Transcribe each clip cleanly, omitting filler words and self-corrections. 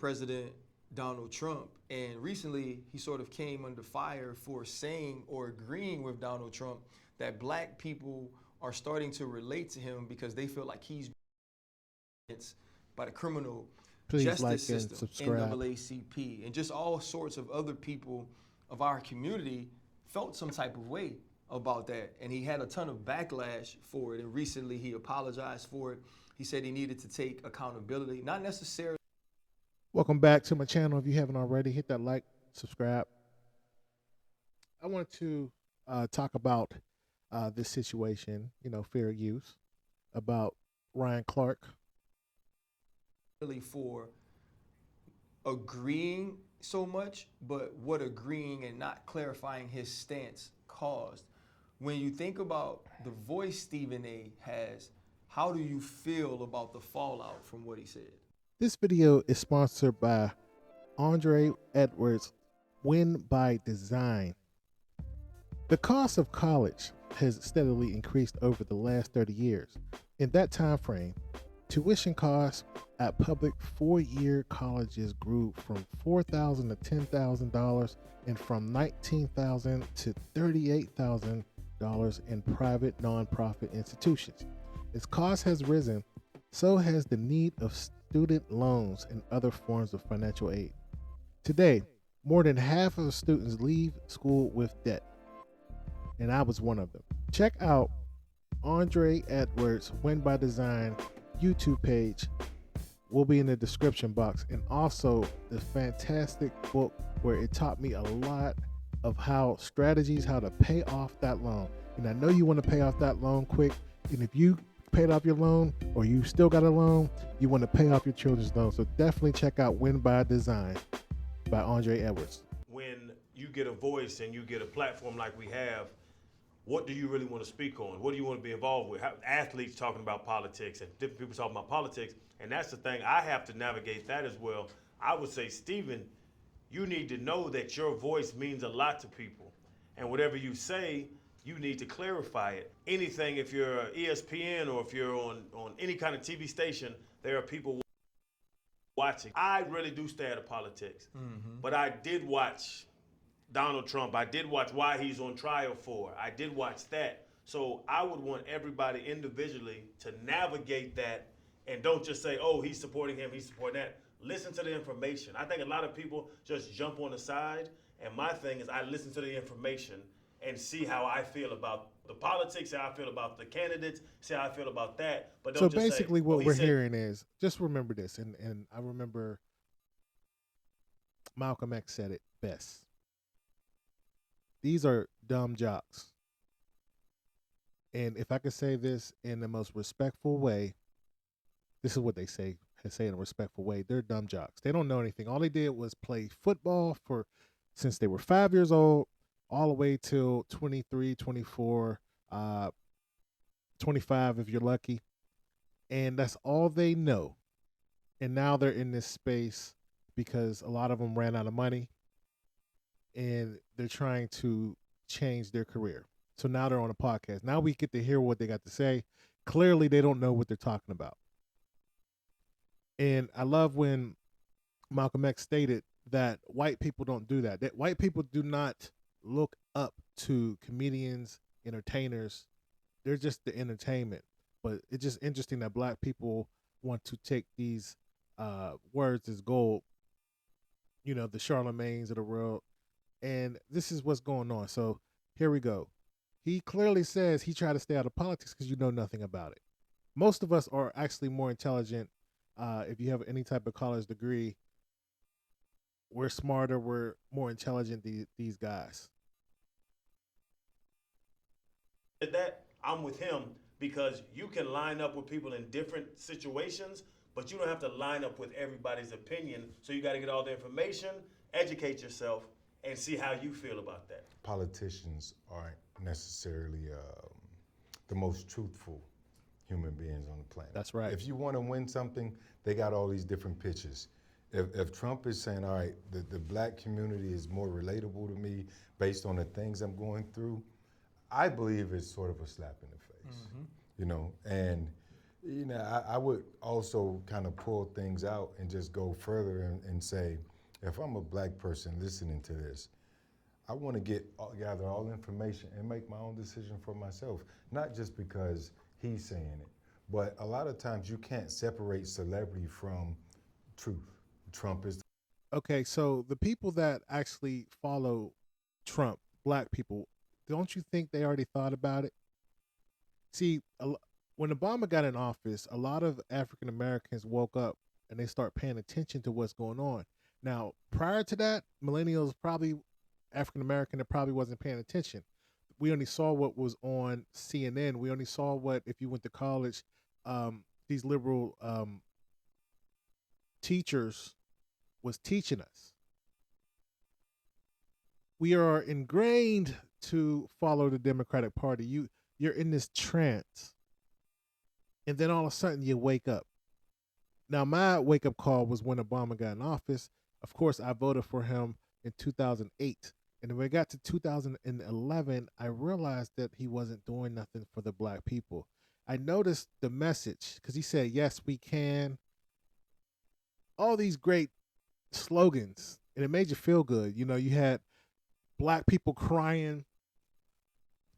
President Donald Trump. And recently, he sort of came under fire for saying or agreeing with Donald Trump that black people are starting to relate to him because they feel like he's by the criminal Please justice like and system, subscribe. NAACP, and just all sorts of other people of our community felt some type of way about that. And he had a ton of backlash for it. And recently he apologized for it. He said he needed to take accountability, not necessarily. Welcome back to my channel. If you haven't already, hit that like, subscribe. I wanted to talk about this situation, fair use, about Ryan Clark. Really for agreeing so much, but what agreeing and not clarifying his stance caused. When you think about the voice Stephen A. has, how do you feel about the fallout from what he said? This video is sponsored by Andre Edwards, Win by Design. The cost of college has steadily increased over the last 30 years. In that time frame, tuition costs at public four-year colleges grew from $4,000 to $10,000 and from $19,000 to $38,000 in private nonprofit institutions. As cost has risen, so has the need of student loans and other forms of financial aid. Today, more than half of students leave school with debt, and I was one of them. Check out Andre Edwards' Win by Design YouTube page. Will be in the description box, and also the fantastic book where it taught me a lot of how to pay off that loan. And I know you want to pay off that loan quick, and if you paid off your loan or you still got a loan, you want to pay off your children's loan. So definitely check out Win by Design by Andre Edwards. When you get a voice and you get a platform like we have, what do you really want to speak on? What do you want to be involved with? Athletes talking about politics and different people talking about politics. And that's the thing, I have to navigate that as well. I would say, Stephen, you need to know that your voice means a lot to people. And whatever you say, you need to clarify it. Anything, if you're ESPN or if you're on any kind of TV station, there are people watching. I really do stay out of politics, but I did watch Donald Trump. I did watch why he's on trial for. I did watch that. So I would want everybody individually to navigate that and don't just say, oh, he's supporting him, he's supporting that. Listen to the information. I think a lot of people just jump on the side, and my thing is I listen to the information and see how I feel about the politics, how I feel about the candidates, see how I feel about that. But don't So just basically say, what we're hearing is, just remember this, and I remember Malcolm X said it best. These are dumb jocks. And if I could say this in the most respectful way, this is what they say in a respectful way. They're dumb jocks. They don't know anything. All they did was play football since they were 5 years old, all the way till 23, 24, 25 if you're lucky. And that's all they know. And now they're in this space because a lot of them ran out of money and they're trying to change their career. So now they're on a podcast. Now we get to hear what they got to say. Clearly they don't know what they're talking about. And I love when Malcolm X stated that white people don't do that. That white people do not look up to comedians, entertainers. They're just the entertainment. But it's just interesting that black people want to take these words as gold, the Charlemagnes of the world. And this is what's going on. So here we go. He clearly says he tried to stay out of politics because you know nothing about it. Most of us are actually more intelligent. If you have any type of college degree, we're smarter, we're more intelligent than these guys. That I'm with him because you can line up with people in different situations, but you don't have to line up with everybody's opinion. So you got to get all the information, educate yourself, and see how you feel about that. Politicians aren't necessarily the most truthful human beings on the planet. That's right. If you want to win something, they got all these different pitches. If Trump is saying, all right, the black community is more relatable to me based on the things I'm going through, I believe it's sort of a slap in the face, and You know, I would also kind of pull things out and just go further and say, if I'm a black person listening to this, I want to gather all the information and make my own decision for myself, not just because he's saying it, but a lot of times you can't separate celebrity from truth. Trump is. Okay, so the people that actually follow Trump, black people, don't you think they already thought about it? See, when Obama got in office, a lot of African Americans woke up and they start paying attention to what's going on. Now, prior to that, millennials probably African American that probably wasn't paying attention. We only saw what was on CNN. We only saw what, if you went to college, these liberal teachers was teaching us. We are ingrained to follow the Democratic Party. You're in this trance, and then all of a sudden you wake up. Now, my wake up call was when Obama got in office. Of course, I voted for him in 2008. And when I got to 2011, I realized that he wasn't doing nothing for the black people. I noticed the message because he said, yes, we can. All these great slogans, and it made you feel good. You know, you had black people crying,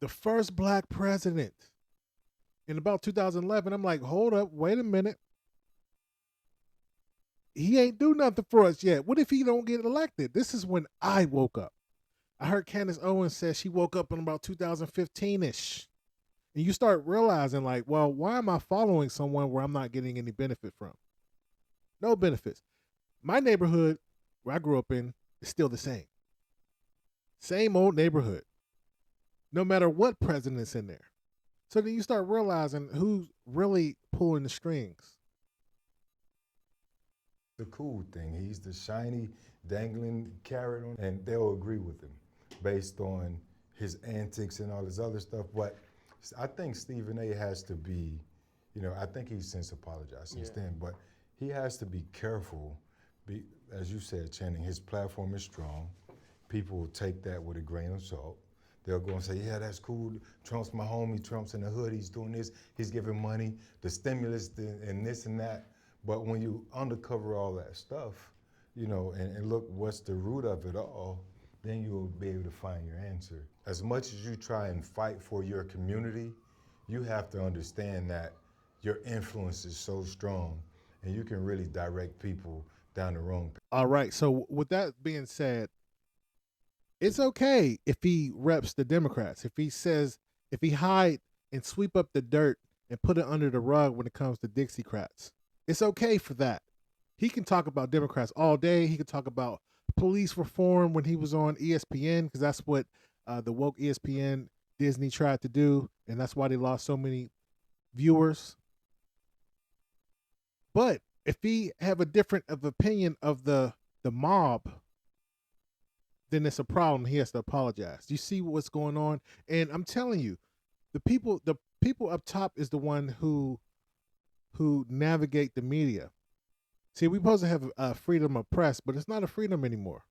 the first black president. In about 2011, I'm like, hold up, wait a minute. He ain't do nothing for us yet. What if he don't get elected? This is when I woke up. I heard Candace Owens say she woke up in about 2015-ish. And you start realizing like, well, why am I following someone where I'm not getting any benefit from? No benefits. My neighborhood where I grew up in is still the same. Same old neighborhood. No matter what president's in there. So then you start realizing who's really pulling the strings. The cool thing. He's the shiny, dangling carrot, and they'll agree with him based on his antics and all this other stuff. But I think Stephen A. has to be, I think he's since apologized since then, but he has to be careful. As you said, Channing, his platform is strong. People will take that with a grain of salt. They'll go and say, yeah, that's cool. Trump's my homie. Trump's in the hood. He's doing this. He's giving money, the stimulus, and this and that. But when you undercover all that stuff, and look what's the root of it all, then you'll be able to find your answer. As much as you try and fight for your community, you have to understand that your influence is so strong and you can really direct people down the wrong path. All right. So with that being said, it's okay if he reps the Democrats. If he hide and sweep up the dirt and put it under the rug when it comes to Dixiecrats. It's okay for that. He can talk about Democrats all day. He can talk about police reform when he was on ESPN, because that's what the woke ESPN Disney tried to do, and that's why they lost so many viewers. But if he have a different of opinion of the mob, then it's a problem. He has to apologize. You see what's going on? And I'm telling you, the people up top is the one who navigate the media. See, we're supposed to have freedom of press, but it's not a freedom anymore.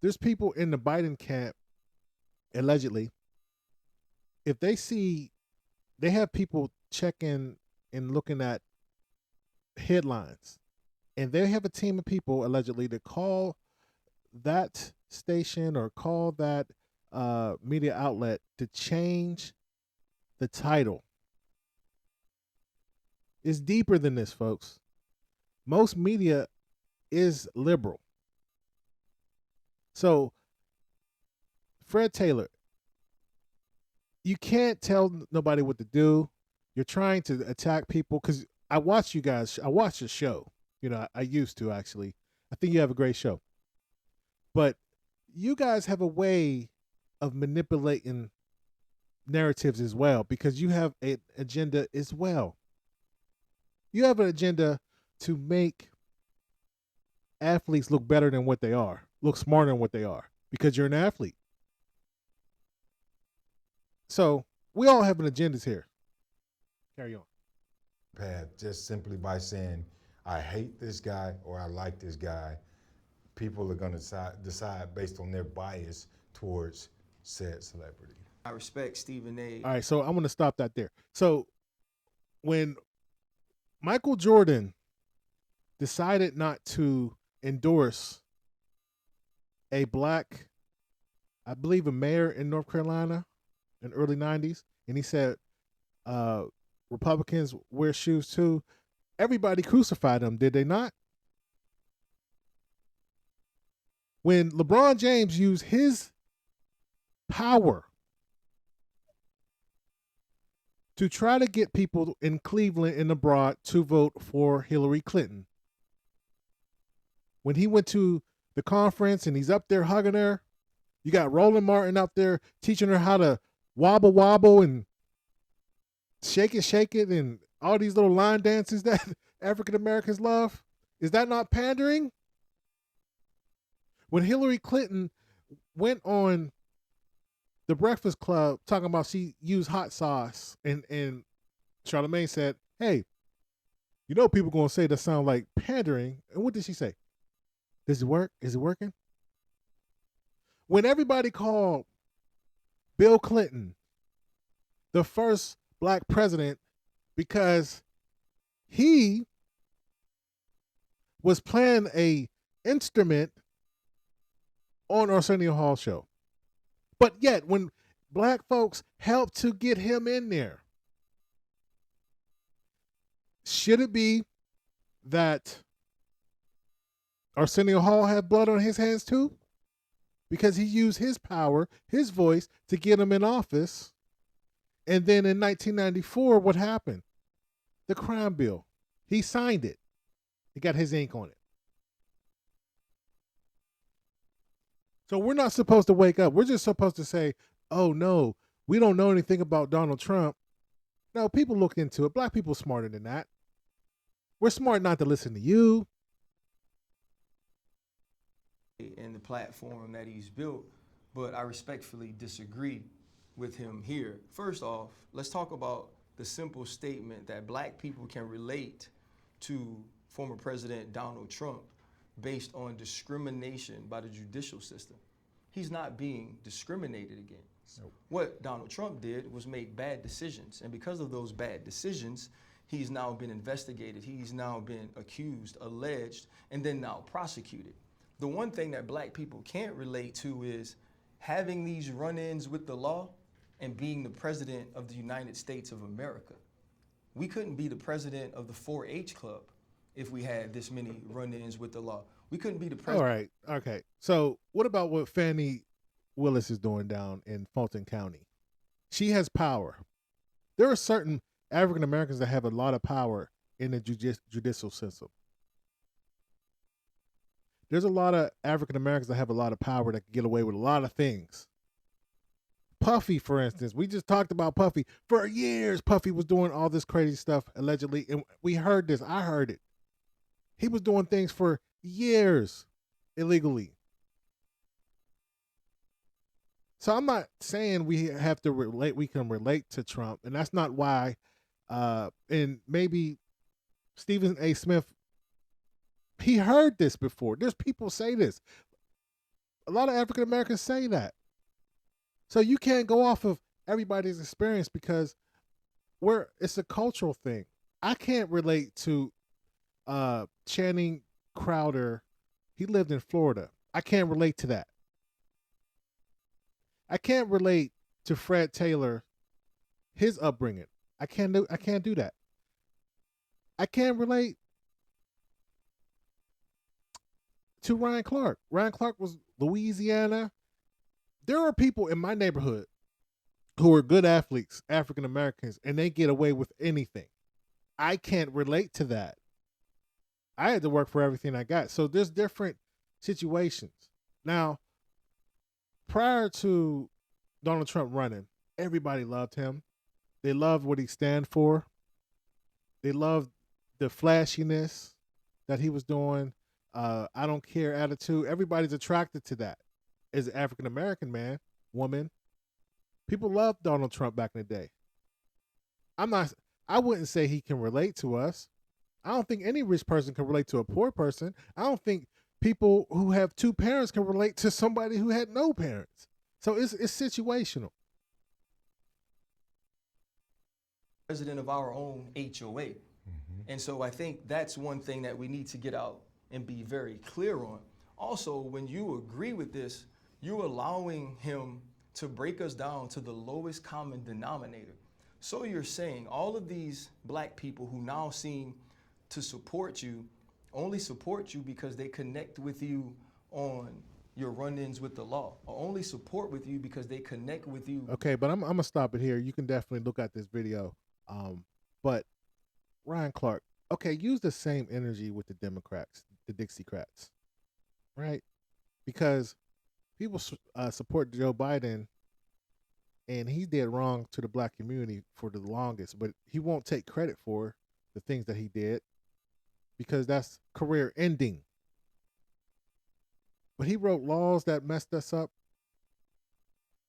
There's people in the Biden camp, allegedly, if they see, they have people checking and looking at headlines, and they have a team of people, allegedly, to call that station or call that media outlet to change the title. It's deeper than this, folks. Most media is liberal. So, Fred Taylor, you can't tell nobody what to do. You're trying to attack people because I watch you guys. I watch the show. I used to, actually. I think you have a great show. But you guys have a way of manipulating narratives as well, because you have an agenda as well. You have an agenda to make athletes look better than what they are, look smarter than what they are, because you're an athlete. So we all have an agendas here. Carry on. Path just simply by saying, I hate this guy or I like this guy. People are going to decide based on their bias towards said celebrity. I respect Stephen A. All right, so I'm going to stop that there. So when Michael Jordan decided not to endorse a black, I believe, a mayor in North Carolina in the early 90s, and he said Republicans wear shoes too, everybody crucified him, did they not? When LeBron James used his power to try to get people in Cleveland and abroad to vote for Hillary Clinton, when he went to the conference and he's up there hugging her, you got Roland Martin out there teaching her how to wobble wobble and shake it and all these little line dances that African Americans love. Is that not pandering? When Hillary Clinton went on the Breakfast Club talking about she used hot sauce, and Charlamagne said, hey, you know people gonna say that sound like pandering. And what did she say? Does it work? Is it working? When everybody called Bill Clinton the first black president because he was playing a instrument on Arsenio Hall show. But yet, when black folks helped to get him in there, should it be that Arsenio Hall had blood on his hands too? Because he used his power, his voice, to get him in office. And then in 1994, what happened? The crime bill. He signed it. He got his ink on it. So we're not supposed to wake up. We're just supposed to say, oh no, we don't know anything about Donald Trump. No, people look into it. Black people are smarter than that. We're smart not to listen to you. And the platform that he's built, but I respectfully disagree with him here. First off, let's talk about the simple statement that black people can relate to former President Donald Trump based on discrimination by the judicial system. He's not being discriminated against. Nope. What Donald Trump did was make bad decisions, and because of those bad decisions, he's now been investigated, he's now been accused, alleged, and then now prosecuted. The one thing that black people can't relate to is having these run-ins with the law and being the president of the United States of America. We couldn't be the president of the 4-H club if we had this many run-ins with the law. We couldn't be the president. All right, okay. So what about what Fannie Willis is doing down in Fulton County? She has power. There are certain African Americans that have a lot of power in the judicial system. There's a lot of African Americans that have a lot of power that can get away with a lot of things. Puffy, for instance, we just talked about Puffy. For years, Puffy was doing all this crazy stuff, allegedly, and we heard this. I heard it. He was doing things for years illegally. So I'm not saying we have to relate, we can relate to Trump, and that's not why, and maybe Stephen A. Smith, he heard this before. There's people say this. A lot of African Americans say that. So you can't go off of everybody's experience because it's a cultural thing. I can't relate to Channing Crowder. He lived in Florida. I can't relate to that. I can't relate to Fred Taylor, his upbringing. I can't do that. I can't relate to Ryan Clark. Ryan Clark was Louisiana. There are people in my neighborhood who are good athletes, African Americans, and they get away with anything. I can't relate to that. I had to work for everything I got. So there's different situations. Now, prior to Donald Trump running, everybody loved him. They loved what he stand for. They loved the flashiness that he was doing. I don't care attitude. Everybody's attracted to that. As an African American man, woman, people loved Donald Trump back in the day. I wouldn't say he can relate to us. I don't think any rich person can relate to a poor person. I don't think people who have two parents can relate to somebody who had no parents. So it's situational. president of our own HOA. And so I think that's one thing that we need to get out and be very clear on. Also, when you agree with this, you're allowing him to break us down to the lowest common denominator. So you're saying all of these black people who now seem to support you only support you because they connect with you on your run-ins with the law, or only support with you because they connect with you. Okay, but I'm gonna stop it here. You can definitely look at this video. But Ryan Clark, okay, use the same energy with the Democrats, the Dixiecrats, right? Because people support Joe Biden, and he did wrong to the black community for the longest, but he won't take credit for the things that he did because that's career ending. But he wrote laws that messed us up.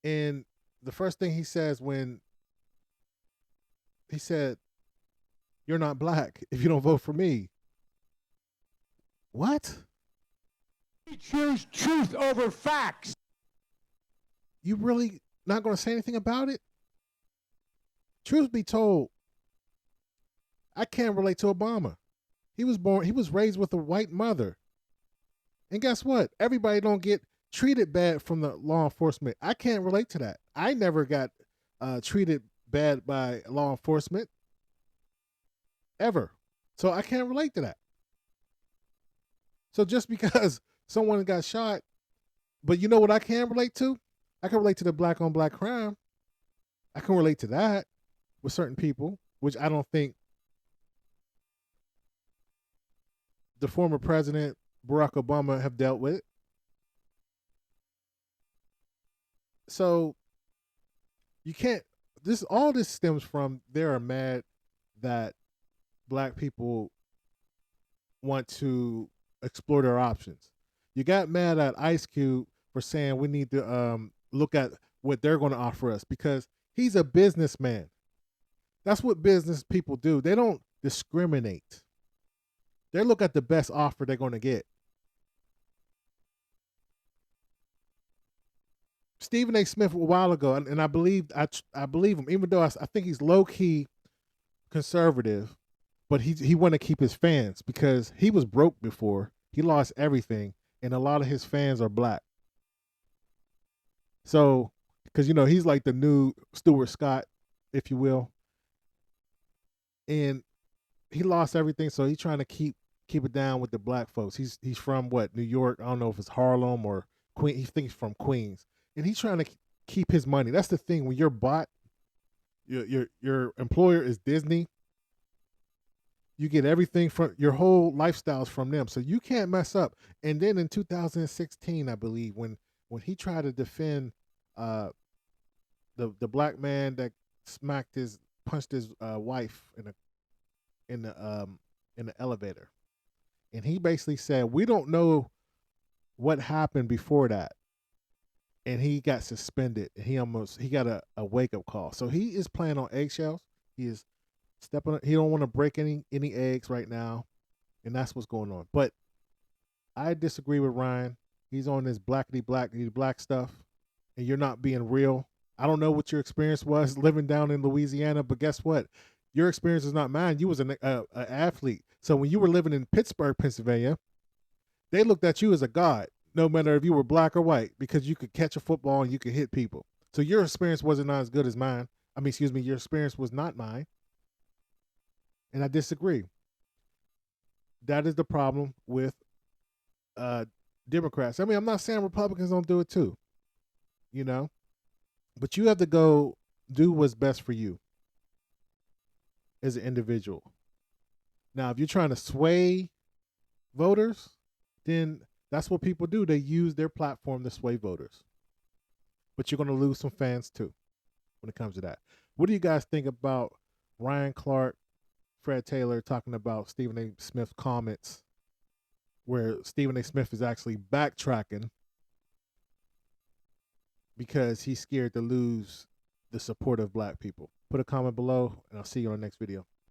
And the first thing he says when he said, "You're not black if you don't vote for me." What? We choose truth over facts. You really not going to say anything about it? Truth be told, I can't relate to Obama. He was raised with a white mother. And guess what? Everybody don't get treated bad from the law enforcement. I can't relate to that. I never got treated bad by law enforcement. Ever. So I can't relate to that. So just because someone got shot, but you know what I can relate to? I can relate to the black on black crime. I can relate to that with certain people, which I don't think the former president Barack Obama have dealt with. So you can't, all this stems from they are mad that black people want to explore their options. You got mad at Ice Cube for saying we need to look at what they're going to offer us because he's a businessman. That's what business people do. They don't discriminate. They look at the best offer they're going to get. Stephen A. Smith a while ago, and I believe him, even though I think he's low key conservative, but he want to keep his fans because he was broke before. He lost everything, and a lot of his fans are black. So, because he's like the new Stuart Scott, if you will, and he lost everything, so he's trying to keep it down with the black folks. He's from what, New York? I don't know if it's Harlem or Queens. He thinks from Queens. And he's trying to keep his money. That's the thing. When you're bought, your employer is Disney. You get everything from your whole lifestyles from them. So you can't mess up. And then in 2016, I believe, when he tried to defend the black man that punched his wife in the elevator, and he basically said, "We don't know what happened before that." And he got suspended. He got a wake up call. So he is playing on eggshells. He is stepping. He don't want to break any eggs right now, and that's what's going on. But I disagree with Ryan. He's on this black stuff, and you're not being real. I don't know what your experience was living down in Louisiana, but guess what? Your experience is not mine. You was an athlete. So when you were living in Pittsburgh, Pennsylvania, they looked at you as a god, no matter if you were black or white, because you could catch a football and you could hit people. So your experience wasn't not as good as mine. Your experience was not mine. And I disagree. That is the problem with Democrats. I'm not saying Republicans don't do it too, but you have to go do what's best for you as an individual. Now, if you're trying to sway voters, then that's what people do. They use their platform to sway voters. But you're going to lose some fans too when it comes to that. What do you guys think about Ryan Clark, Fred Taylor talking about Stephen A. Smith's comments, where Stephen A. Smith is actually backtracking because he's scared to lose the support of black people? Put a comment below, and I'll see you on the next video.